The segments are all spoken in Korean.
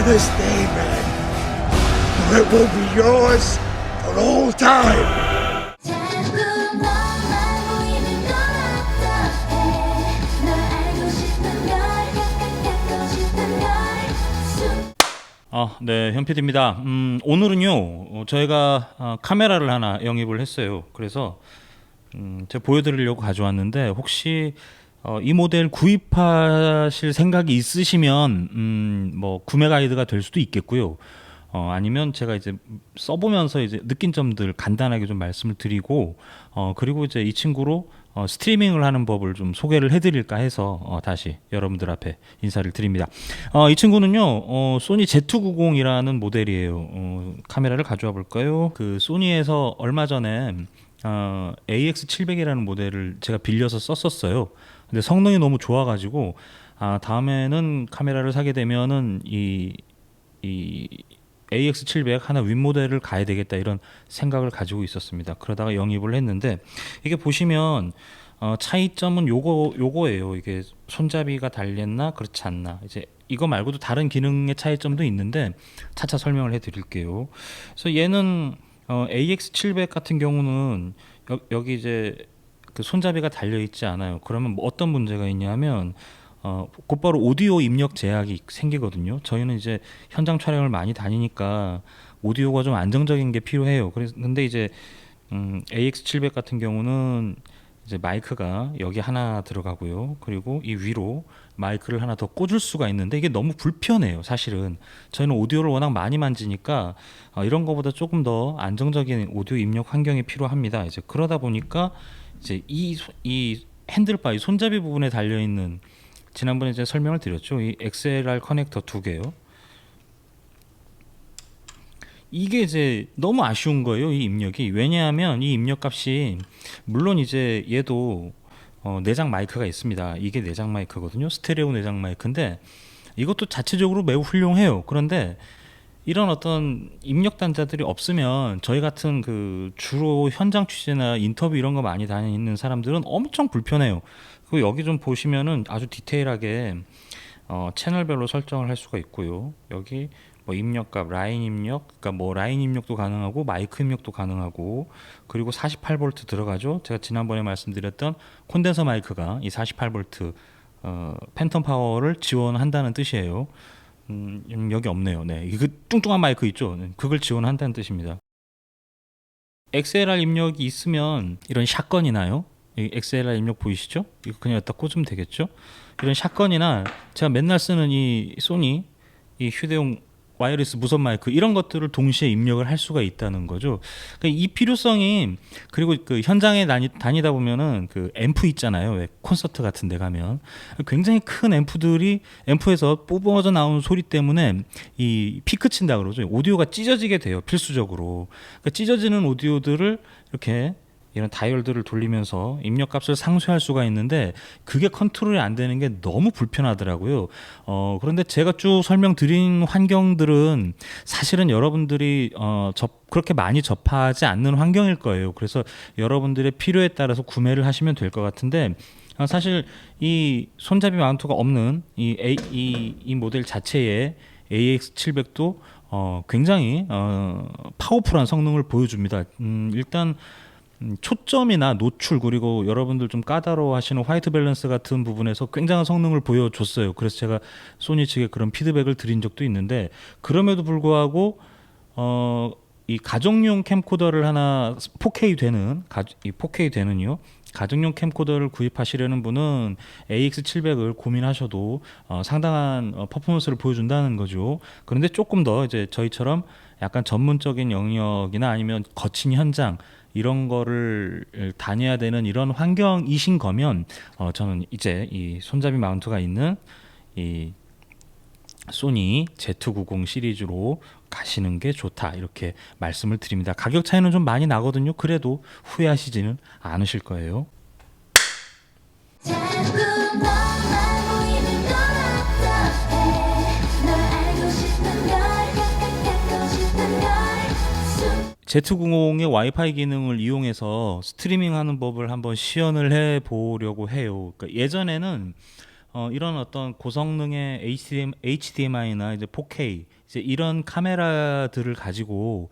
this day, man. For it will be yours for all time. 자꾸 너만 보이는 것 같아 널 알고 싶은 걸 갖고 싶은 걸 네, 현PD입니다. 오늘은요, 저희가 카메라를 하나 영입을 했어요. 그래서 제가 보여드리려고 가져왔는데, 혹시 이 모델 구입하실 생각이 있으시면 뭐 구매 가이드가 될 수도 있겠고요. 아니면 제가 이제 써보면서 이제 느낀 점들 간단하게 좀 말씀을 드리고, 그리고 이제 이 친구로 스트리밍을 하는 법을 좀 소개를 해드릴까 해서 다시 여러분들 앞에 인사를 드립니다. 이 친구는요, 소니 Z990이라는 모델이에요. 카메라를 가져와 볼까요? 그 소니에서 얼마 전에 AX700이라는 모델을 제가 빌려서 썼었어요. 근데 성능이 너무 좋아가지고 다음에는 카메라를 사게 되면은 이 AX700 하나 윗모델을 가야 되겠다 이런 생각을 가지고 있었습니다. 그러다가 영입을 했는데, 이게 보시면 차이점은 요거예요. 이게 손잡이가 달렸나 그렇지 않나, 이제 이거 말고도 다른 기능의 차이점도 있는데 차차 설명을 해드릴게요. 그래서 얘는 AX700 같은 경우는 여기 이제 그 손잡이가 달려 있지 않아요. 그러면 뭐 어떤 문제가 있냐면 곧바로 오디오 입력 제약이 생기거든요. 저희는 이제 현장 촬영을 많이 다니니까 오디오가 좀 안정적인 게 필요해요. 근데 이제 AX700 같은 경우는 이제 마이크가 여기 하나 들어가고요. 그리고 이 위로 마이크를 하나 더 꽂을 수가 있는데, 이게 너무 불편해요. 사실은 저희는 오디오를 워낙 많이 만지니까 이런 거보다 조금 더 안정적인 오디오 입력 환경이 필요합니다. 이제 그러다 보니까 이제 이 핸들바, 이 손잡이 부분에 달려 있는, 지난번에 제가 설명을 드렸죠, 이 XLR 커넥터 두 개요. 이게 이제 너무 아쉬운 거예요, 이 입력이. 왜냐하면 이 입력 값이, 물론 이제 얘도 내장 마이크가 있습니다. 이게 내장 마이크거든요. 스테레오 내장 마이크인데 이것도 자체적으로 매우 훌륭해요. 그런데 이런 어떤 입력 단자들이 없으면 저희 같은 그 주로 현장 취재나 인터뷰 이런 거 많이 다니는 사람들은 엄청 불편해요. 그리고 여기 좀 보시면은 아주 디테일하게 채널별로 설정을 할 수가 있고요. 여기 뭐 입력값, 라인 입력, 그러니까 뭐 라인 입력도 가능하고 마이크 입력도 가능하고, 그리고 48V 들어가죠. 제가 지난번에 말씀드렸던 콘덴서 마이크가 이 48V 팬텀 파워를 지원한다는 뜻이에요. 여기 없네요. 네, 이거 뚱뚱한 마이크 있죠. 네, 그걸 지원한다는 뜻입니다. XLR 입력이 있으면 이런 샷건이나요, 이 XLR 입력 보이시죠? 이거 그냥 여기다 꽂으면 되겠죠. 이런 샷건이나 제가 맨날 쓰는 이 소니 이 휴대용 와이어리스 무선 마이크, 이런 것들을 동시에 입력을 할 수가 있다는 거죠. 그러니까 이 필요성이, 그리고 그 현장에 다니다 보면은 그 앰프 있잖아요. 왜 콘서트 같은 데 가면 굉장히 큰 앰프에서 뽑아져 나오는 소리 때문에 이 피크 친다 그러죠. 오디오가 찢어지게 돼요, 필수적으로. 그러니까 찢어지는 오디오들을 이렇게 이런 다이얼들을 돌리면서 입력값을 상쇄할 수가 있는데, 그게 컨트롤이 안 되는 게 너무 불편하더라고요. 그런데 제가 쭉 설명드린 환경들은 사실은 여러분들이 그렇게 많이 접하지 않는 환경일 거예요. 그래서 여러분들의 필요에 따라서 구매를 하시면 될 것 같은데, 사실 이 손잡이 마운트가 없는 이 모델 자체의 AX700도 굉장히 파워풀한 성능을 보여줍니다. 일단 초점이나 노출, 그리고 여러분들 좀 까다로워하시는 화이트 밸런스 같은 부분에서 굉장한 성능을 보여줬어요. 그래서 제가 소니 측에 그런 피드백을 드린 적도 있는데, 그럼에도 불구하고 이 가정용 캠코더를 하나 4K 되는 이 4K 되는요, 가정용 캠코더를 구입하시려는 분은 AX700을 고민하셔도 상당한 퍼포먼스를 보여준다는 거죠. 그런데 조금 더 이제 저희처럼 약간 전문적인 영역이나 아니면 거친 현장, 이런 거를 다녀야 되는 이런 환경이신 거면 저는 이제 이 손잡이 마운트가 있는 이 소니 Z990 시리즈로 가시는 게 좋다, 이렇게 말씀을 드립니다. 가격 차이는 좀 많이 나거든요. 그래도 후회하시지는 않으실 거예요. 자꾸 너만 보이는 것 같아 널 알고 싶은 걸 갖고 싶은 걸 Z990의 와이파이 기능을 이용해서 스트리밍하는 법을 한번 시연을 해보려고 해요. 그러니까 예전에는 이런 어떤 고성능의 HDMI나 이제 4K 이제 이런 카메라들을 가지고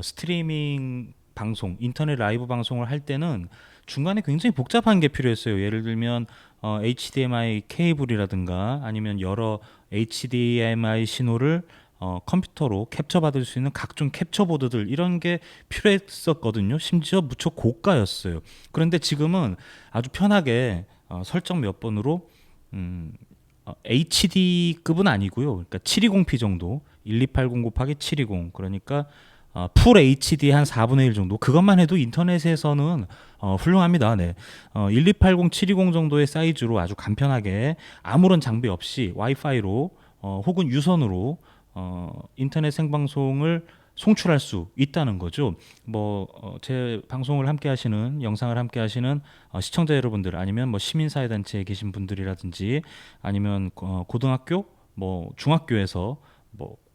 스트리밍 방송, 인터넷 라이브 방송을 할 때는 중간에 굉장히 복잡한 게 필요했어요. 예를 들면 HDMI 케이블이라든가 아니면 여러 HDMI 신호를 컴퓨터로 캡처받을 수 있는 각종 캡처보드들 이런 게 필요했었거든요. 심지어 무척 고가였어요. 그런데 지금은 아주 편하게 설정 몇 번으로 HD급은 아니고요. 그러니까 720p 정도, 1280 곱하기 720 그러니까 풀 HD 한 4분의 1 정도 그것만 해도 인터넷에서는 훌륭합니다. 네. 1280, 720 정도의 사이즈로 아주 간편하게 아무런 장비 없이 와이파이로 혹은 유선으로 인터넷 생방송을 송출할 수 있다는 거죠. 제 방송을 함께 하시는 영상을 함께 하시는 시청자 여러분들 아니면 시민사회 단체에 계신 분들이라든지 아니면 고등학교 중학교에서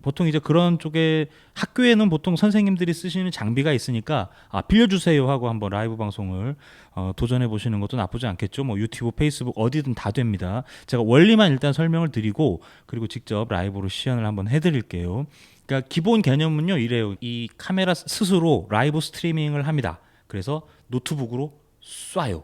보통 이제 그런 쪽에 학교에는 보통 선생님들이 쓰시는 장비가 있으니까 빌려주세요 하고 한번 라이브 방송을 도전해 보시는 것도 나쁘지 않겠죠. 유튜브, 페이스북 어디든 다 됩니다. 제가 원리만 일단 설명을 드리고 그리고 직접 라이브로 시연을 한번 해드릴게요. 그러니까 기본 개념은요 이래요. 이 카메라 스스로 라이브 스트리밍을 합니다. 그래서 노트북으로 쏴요.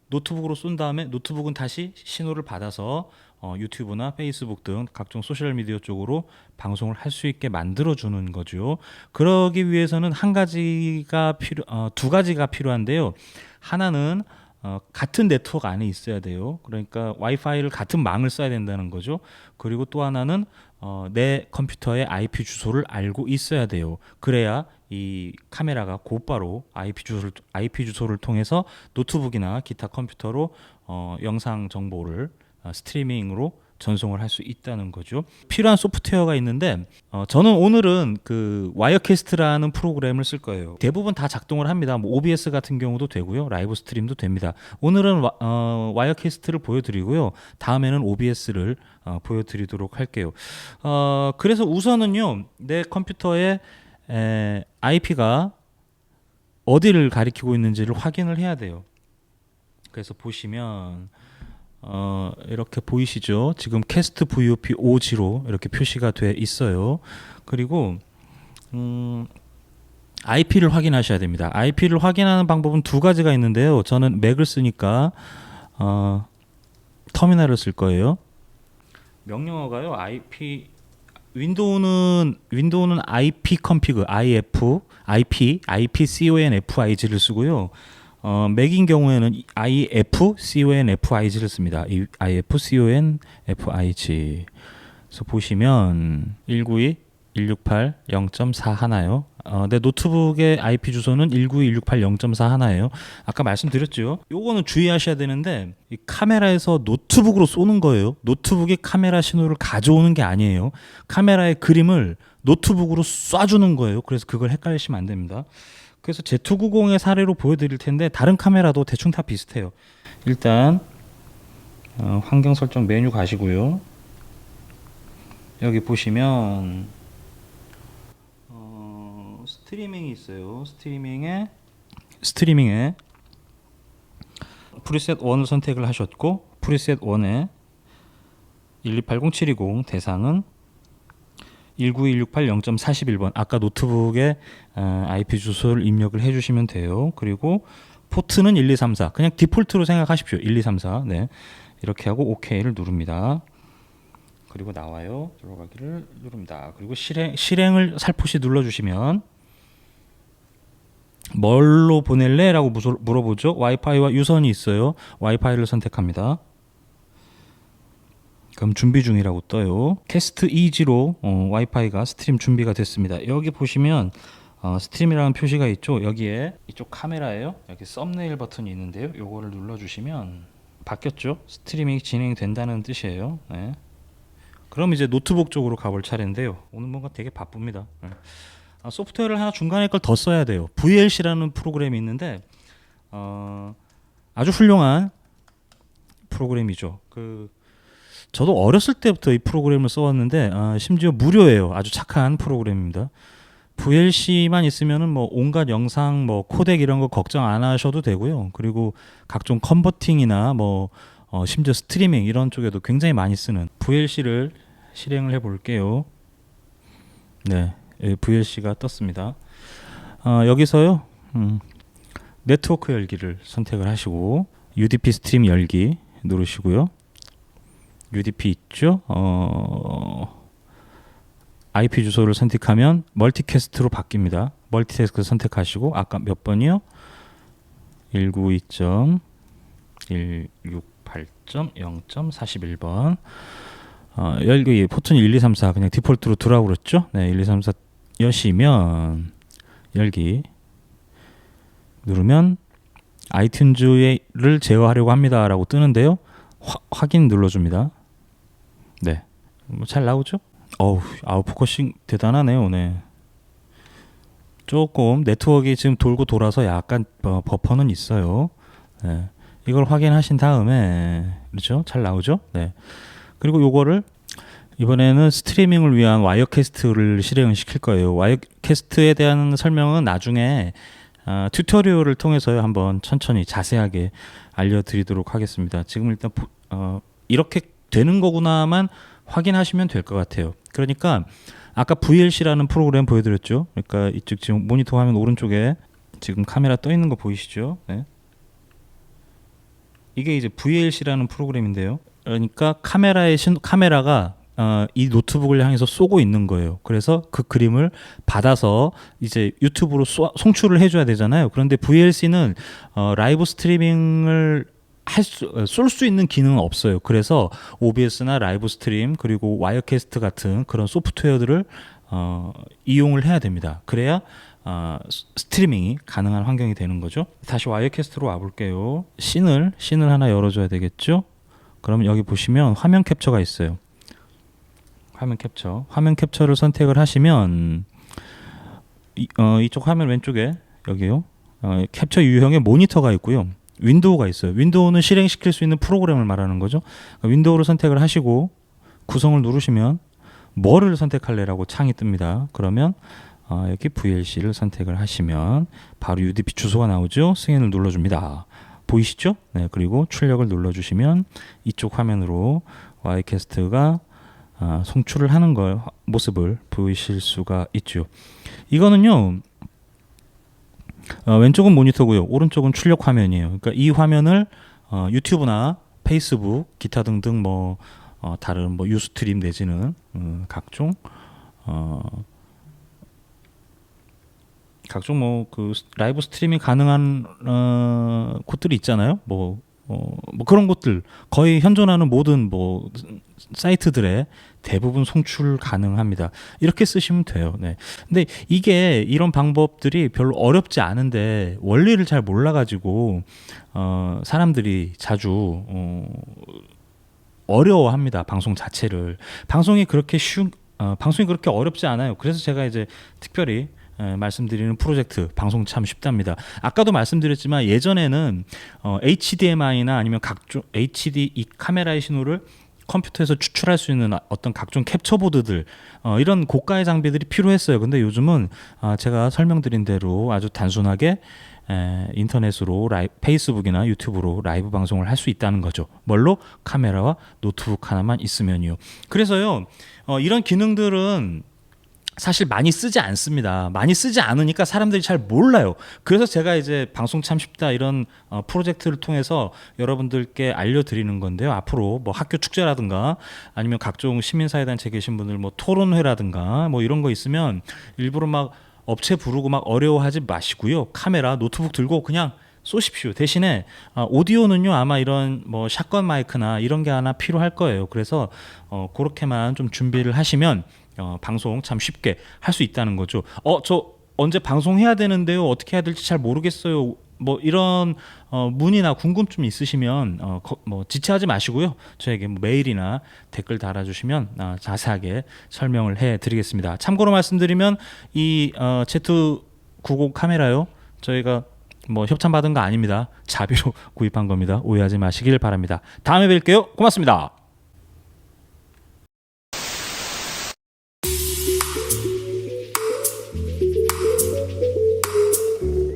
노트북으로 쏜 다음에 노트북은 다시 신호를 받아서 유튜브나 페이스북 등 각종 소셜미디어 쪽으로 방송을 할 수 있게 만들어주는 거죠. 그러기 위해서는 두 가지가 필요한데요. 하나는 같은 네트워크 안에 있어야 돼요. 그러니까 와이파이를 같은 망을 써야 된다는 거죠. 그리고 또 하나는 내 컴퓨터의 IP 주소를 알고 있어야 돼요. 그래야 이 카메라가 곧바로 IP 주소를 통해서 노트북이나 기타 컴퓨터로 영상 정보를 스트리밍으로 전송을 할 수 있다는 거죠. 필요한 소프트웨어가 있는데 저는 오늘은 그 와이어캐스트라는 프로그램을 쓸 거예요. 대부분 다 작동을 합니다. OBS 같은 경우도 되고요. 라이브 스트림도 됩니다. 오늘은 와이어캐스트를 보여드리고요. 다음에는 OBS를 보여드리도록 할게요. 그래서 우선은요. 내 컴퓨터에 IP가 어디를 가리키고 있는지를 확인을 해야 돼요. 그래서 보시면 이렇게 보이시죠? 지금 캐스트 VOP 5G로 이렇게 표시가 돼 있어요. 그리고 IP를 확인하셔야 됩니다. IP를 확인하는 방법은 두 가지가 있는데요. 저는 맥을 쓰니까 터미널을 쓸 거예요. 명령어가요. 윈도우는 IP config IPconfig를 쓰고요. 맥인 경우에는 IFconfig를 씁니다. IFconfig. 그래서 보시면 192.168.0.4 하나요. 내 노트북의 IP 주소는 192.168.0.4 하나예요. 아까 말씀드렸죠. 요거는 주의하셔야 되는데 이 카메라에서 노트북으로 쏘는 거예요. 노트북이 카메라 신호를 가져오는 게 아니에요. 카메라의 그림을 노트북으로 쏴주는 거예요. 그래서 그걸 헷갈리시면 안 됩니다. 그래서 Z990의 사례로 보여드릴 텐데 다른 카메라도 대충 다 비슷해요. 일단 환경 설정 메뉴 가시고요. 여기 보시면 스트리밍이 있어요. 스트리밍에 프리셋 1을 선택을 하셨고 프리셋 1에 1280720 대상은 192.168.0.41번 아까 노트북에 IP 주소를 입력을 해주시면 돼요. 그리고 포트는 1234 그냥 디폴트로 생각하십시오. 1234 네. 이렇게 하고 OK를 누릅니다. 그리고 나와요. 들어가기를 누릅니다. 그리고 실행을 살포시 눌러주시면 뭘로 보낼래? 라고 물어보죠. 와이파이와 유선이 있어요. 와이파이를 선택합니다. 그럼 준비 중이라고 떠요. 캐스트 EG로 와이파이가 스트림 준비가 됐습니다. 여기 보시면 스트림이라는 표시가 있죠. 여기에 이쪽 카메라예요. 여기 썸네일 버튼이 있는데요. 요거를 눌러주시면 바뀌었죠. 스트리밍이 진행된다는 뜻이에요. 네. 그럼 이제 노트북 쪽으로 가볼 차례인데요. 오늘 뭔가 되게 바쁩니다. 네. 소프트웨어를 하나 중간에 걸 더 써야 돼요. VLC라는 프로그램이 있는데 아주 훌륭한 프로그램이죠. 저도 어렸을 때부터 이 프로그램을 써왔는데 심지어 무료예요. 아주 착한 프로그램입니다. VLC만 있으면은 온갖 영상 코덱 이런 거 걱정 안 하셔도 되고요. 그리고 각종 컨버팅이나 심지어 스트리밍 이런 쪽에도 굉장히 많이 쓰는 VLC를 실행을 해 볼게요. 네, VLC가 떴습니다. 여기서요. 네트워크 열기를 선택을 하시고 UDP 스트림 열기 누르시고요. UDP 있죠? IP 주소를 선택하면 멀티캐스트로 바뀝니다. 멀티캐스트 선택하시고 아까 몇 번이요? 192.168.0.41번 열기 포트는 1234 그냥 디폴트로 두라고 그랬죠? 네, 1234 여시면 열기 누르면 아이튠즈를 제어하려고 합니다 라고 뜨는데요. 확인 눌러줍니다. 네, 잘 나오죠? 아웃포커싱 대단하네요. 네. 조금 네트워크가 지금 돌고 돌아서 약간 버퍼는 있어요. 네. 이걸 확인하신 다음에 그렇죠? 잘 나오죠? 네. 그리고 요거를 이번에는 스트리밍을 위한 와이어캐스트를 실행을 시킬 거예요. 와이어캐스트에 대한 설명은 나중에 튜토리얼을 통해서 한번 천천히 자세하게 알려드리도록 하겠습니다. 지금 일단 이렇게 되는 거구나만 확인하시면 될 것 같아요. 그러니까 아까 VLC라는 프로그램 보여드렸죠. 그러니까 이쪽 지금 모니터 화면 오른쪽에 지금 카메라 떠 있는 거 보이시죠? 네. 이게 이제 VLC라는 프로그램인데요. 그러니까 카메라가 이 노트북을 향해서 쏘고 있는 거예요. 그래서 그 그림을 받아서 이제 유튜브로 송출을 해줘야 되잖아요. 그런데 VLC는 라이브 스트리밍을 쏠 수 있는 기능은 없어요. 그래서 OBS나 라이브 스트림 그리고 와이어캐스트 같은 그런 소프트웨어들을 이용을 해야 됩니다. 그래야 스트리밍이 가능한 환경이 되는 거죠. 다시 와이어캐스트로 와볼게요. 씬을 하나 열어줘야 되겠죠. 그러면 여기 보시면 화면 캡처가 있어요. 화면 캡처를 선택을 하시면 이쪽 화면 왼쪽에 여기요. 캡처 유형의 모니터가 있고요. 윈도우가 있어요. 윈도우는 실행시킬 수 있는 프로그램을 말하는 거죠. 윈도우를 선택을 하시고 구성을 누르시면 뭐를 선택할래라고 창이 뜹니다. 그러면 여기 VLC를 선택을 하시면 바로 UDP 주소가 나오죠. 승인을 눌러줍니다. 보이시죠? 네, 그리고 출력을 눌러주시면 이쪽 화면으로 와이캐스트가 송출을 하는 걸 모습을 보이실 수가 있죠. 이거는요. 왼쪽은 모니터고요. 오른쪽은 출력 화면이에요. 그러니까 이 화면을 유튜브나 페이스북, 기타 등등 뭐 다른 뭐 유스트림 내지는 각종 뭐 그 라이브 스트리밍 가능한 곳들이 있잖아요. 뭐 그런 곳들 거의 현존하는 모든 뭐 사이트들에 대부분 송출 가능합니다. 이렇게 쓰시면 돼요. 네. 근데 이게 이런 방법들이 별로 어렵지 않은데 원리를 잘 몰라가지고 사람들이 자주 어려워합니다. 방송 자체를. 방송이 그렇게 어렵지 않아요. 그래서 제가 이제 특별히 말씀드리는 프로젝트 방송 참 쉽답니다. 아까도 말씀드렸지만 예전에는 HDMI나 아니면 각종 HD 이 카메라의 신호를 컴퓨터에서 추출할 수 있는 어떤 각종 캡처보드들 이런 고가의 장비들이 필요했어요. 근데 요즘은 제가 설명드린 대로 아주 단순하게 인터넷으로 페이스북이나 유튜브로 라이브 방송을 할 수 있다는 거죠. 뭘로? 카메라와 노트북 하나만 있으면요. 그래서요 이런 기능들은 사실 많이 쓰지 않습니다. 많이 쓰지 않으니까 사람들이 잘 몰라요. 그래서 제가 이제 방송 참 쉽다 이런 프로젝트를 통해서 여러분들께 알려드리는 건데요. 앞으로 뭐 학교 축제라든가 아니면 각종 시민사회단체 계신 분들 뭐 토론회라든가 뭐 이런 거 있으면 일부러 막 업체 부르고 막 어려워하지 마시고요. 카메라, 노트북 들고 그냥 쏘십시오. 대신에 오디오는요 아마 이런 뭐 샷건 마이크나 이런 게 하나 필요할 거예요. 그래서 그렇게만 좀 준비를 하시면 방송 참 쉽게 할 수 있다는 거죠. 저 언제 방송해야 되는데요. 어떻게 해야 될지 잘 모르겠어요. 뭐 이런 문의나 궁금증 있으시면 뭐 지체하지 마시고요. 저에게 뭐 메일이나 댓글 달아주시면 자세하게 설명을 해드리겠습니다. 참고로 말씀드리면 이 Z90 카메라요. 저희가 뭐 협찬 받은 거 아닙니다. 자비로 구입한 겁니다. 오해하지 마시길 바랍니다. 다음에 뵐게요. 고맙습니다.